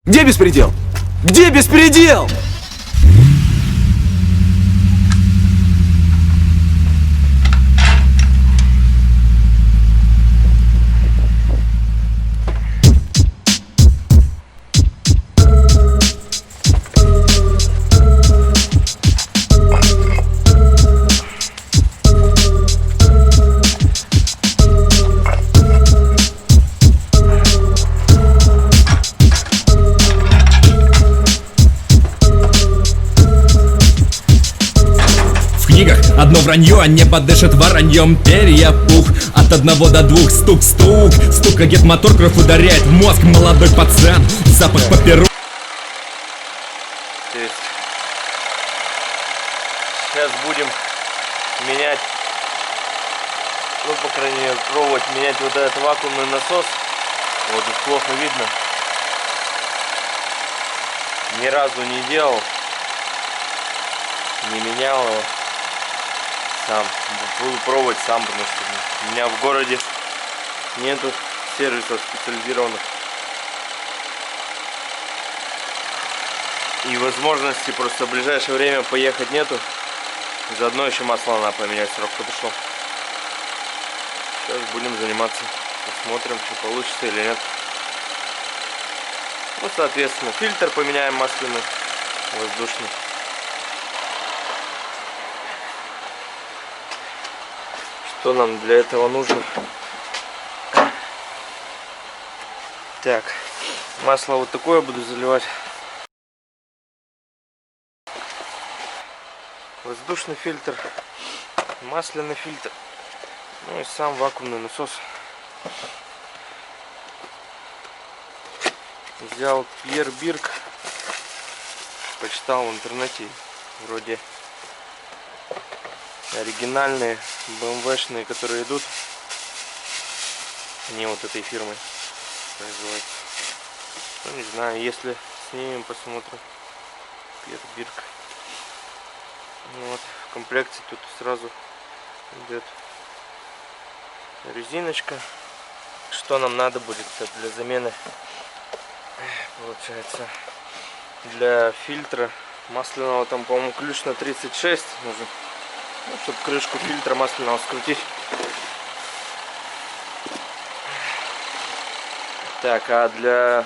Где беспредел? Где беспредел? Одно вранье, а небо дышит вороньем. Перья пух, от 1 до 2. Стук-стук, стукает мотор, кровь ударяет в мозг. Молодой пацан, запах папирос. Сейчас будем менять, ну, по крайней мере, пробовать менять вот этот вакуумный насос. Вот тут плохо видно. Ни разу не делал, не менял его. Сам буду пробовать сам, потому что у меня в городе нету сервисов специализированных и возможности просто в ближайшее время поехать нету. Заодно еще масло надо поменять, срок подошел. Сейчас будем заниматься, посмотрим, что получится или нет. Ну, соответственно, фильтр поменяем масляный, воздушный. Что нам для этого нужно? Так, масло вот такое буду заливать. Воздушный фильтр, масляный фильтр, ну и сам вакуумный насос. Взял Пьер Бирк, почитал в интернете, вроде оригинальные BMW-шные, которые идут, не вот этой фирмы производятся. Ну, не знаю, если снимем, посмотрим. Пьер Бирк. Вот, в комплекте тут сразу идет резиночка. Что нам надо будет для замены? Получается, для фильтра масляного, там, по-моему, ключ на 36 нужен. Ну, чтобы крышку фильтра масляного скрутить. Так, а для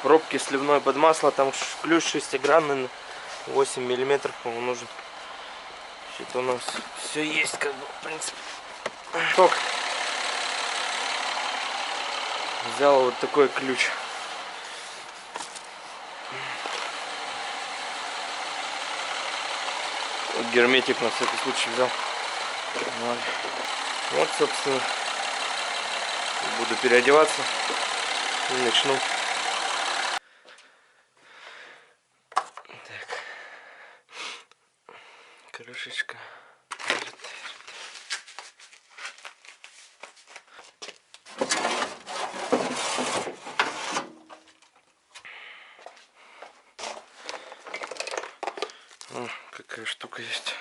пробки сливной под масло там ключ шестигранный, 8 миллиметров, по-моему, нужен. Что-то у нас все есть, как бы, в принципе. Ток. Взял вот такой ключ. Герметик на всякий случай взял. Вот, собственно, буду переодеваться и начну. Так, крышечка. О, какая штука есть.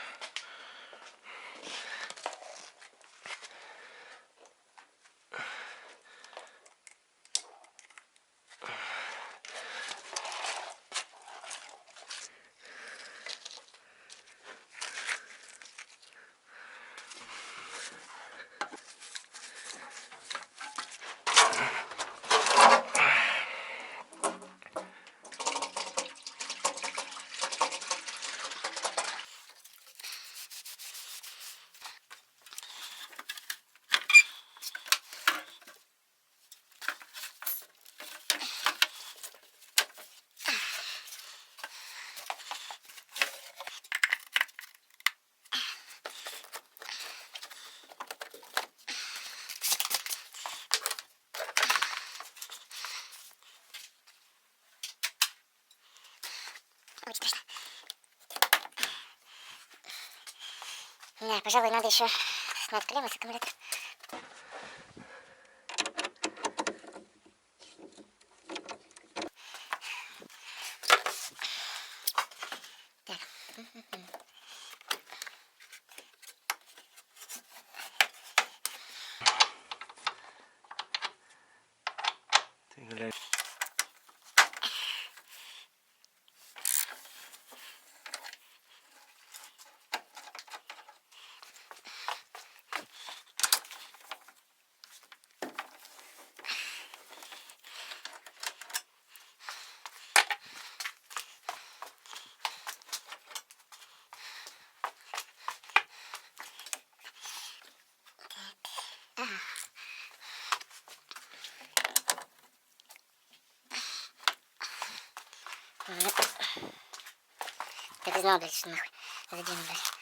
Да, пожалуй, надо еще снять клеммы с аккумулятора. Так. Ты глянь. Так и знал, блядь, что нахуй задену, блядь.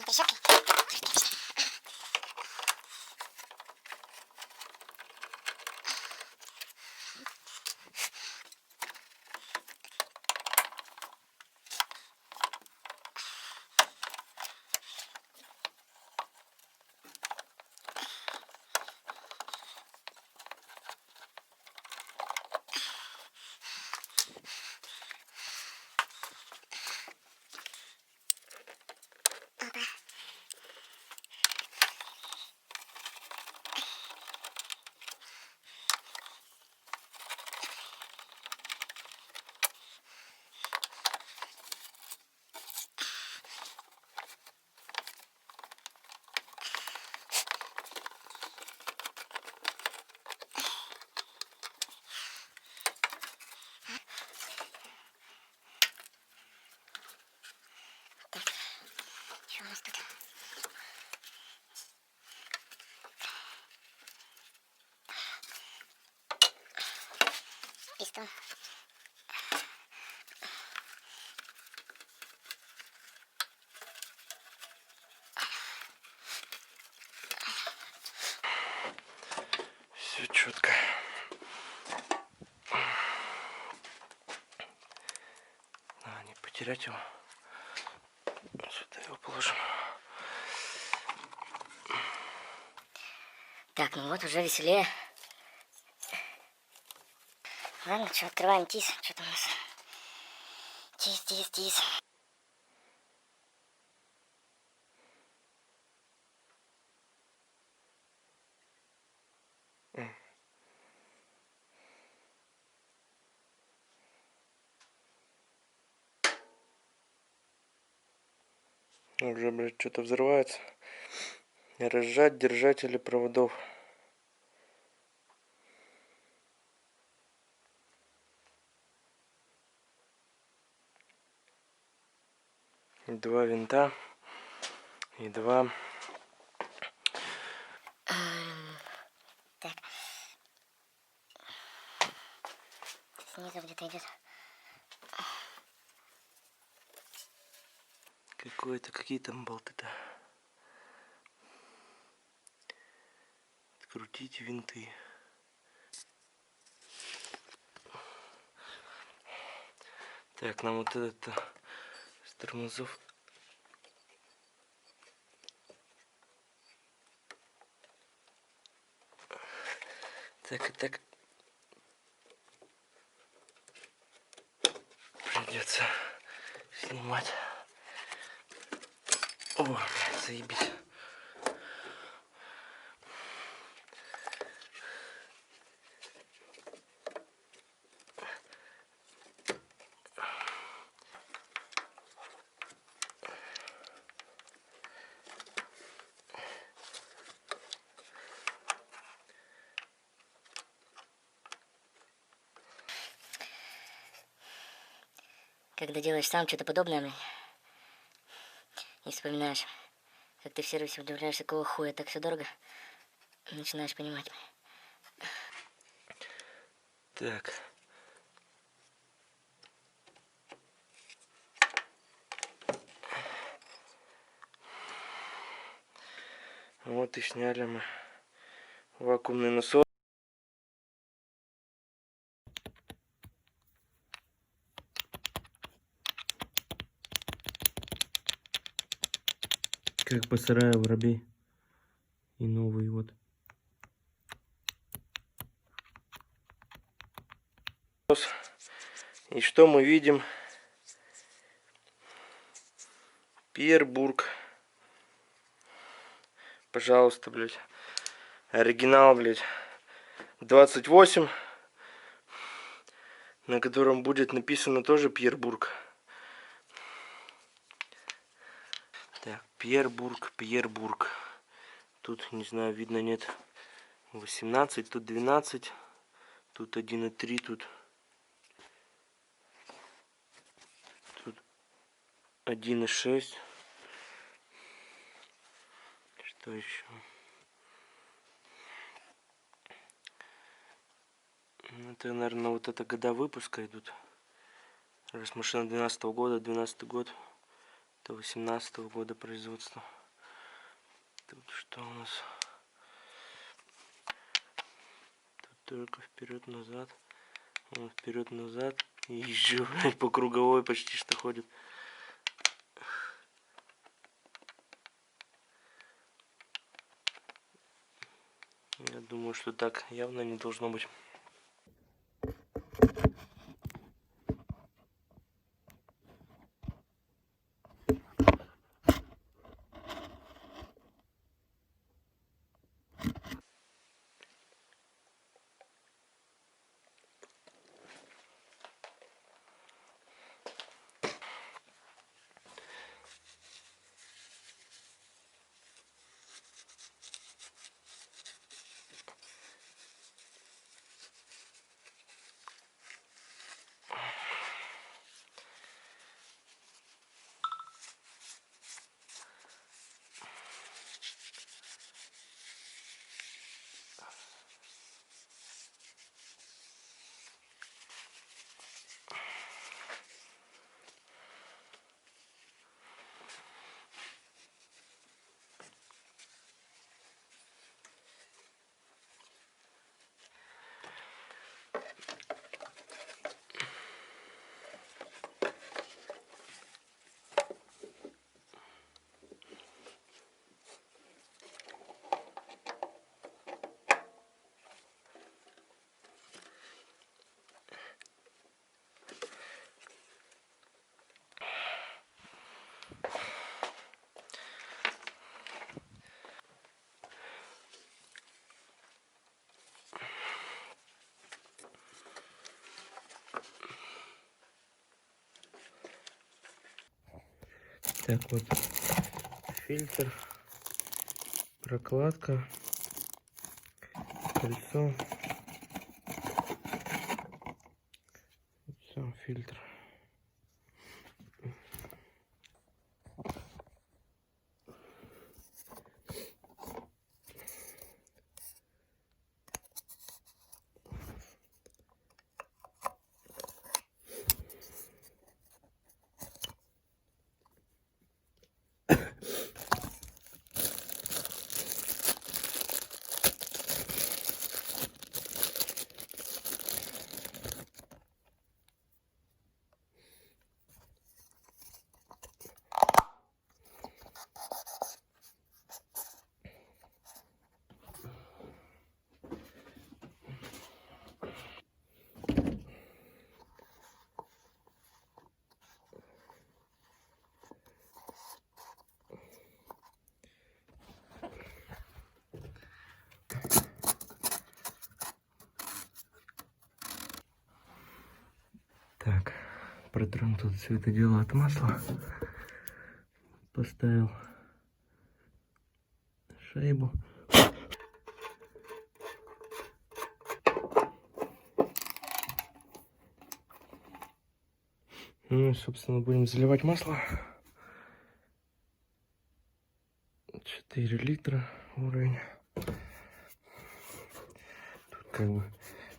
Трещотки. Что у нас тут? Пистон. Все четко. Не потерять его. Сюда его положим. Так, ну вот уже веселее. Ладно, что, открываем ТИС. Что там у нас? ТИС. Уже, блядь, что-то взрывается. Разжать держатели проводов. Два винта и два. Так. Снизу где-то идет. Какие там болты-то? Открутить винты. Так, нам вот это с тормозов. Так и так. Придется снимать. О, блядь, заебись. Когда делаешь сам что-то подобное, блин, и вспоминаешь, как ты в сервисе удивляешься, какого хуя так все дорого, начинаешь понимать. Так. Вот и сняли мы вакуумный насос. Как по сараю воробей. И новый вот. И что мы видим? Петербург. Пожалуйста, блядь. Оригинал, блядь. 28. На котором будет написано тоже Петербург. Так, Петербург. Тут, не знаю, видно, нет. 18, тут 12. Тут 1,3, тут 1,6. Что еще? Это, наверное, вот это года выпуска идут. Раз машина 12 года, 12 год. Это 18 года производства. Тут что у нас? Тут только вперед-назад. Вперед-назад. И еще, блядь, по круговой почти что ходит. Я думаю, что так явно не должно быть. Так вот, фильтр, прокладка, кольцо, все, фильтр. Так, протрем тут все это дело от масла. Поставил шайбу. Ну и, собственно, будем заливать масло. 4 литра уровень. Тут как бы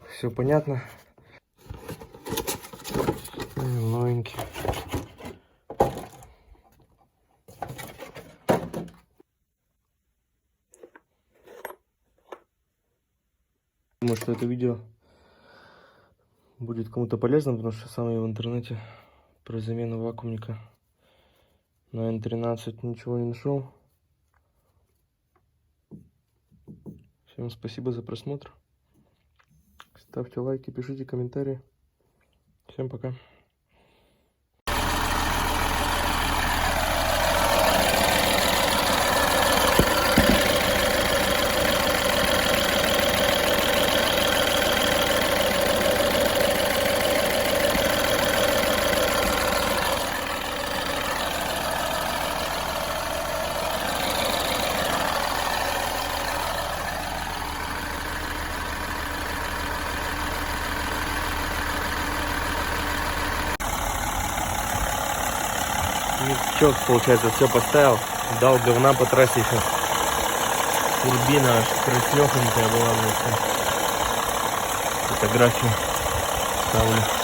все понятно. Новенький. Думаю, что это видео будет кому-то полезно, потому что сам я в интернете про замену вакуумника на N13 ничего не нашел. Всем спасибо за просмотр. Ставьте лайки, пишите комментарии. Всем пока. Ничок, получается, все поставил. Дал говна по трассе еще. Турбина аж краснёхонькая была. Фотографию ставлю.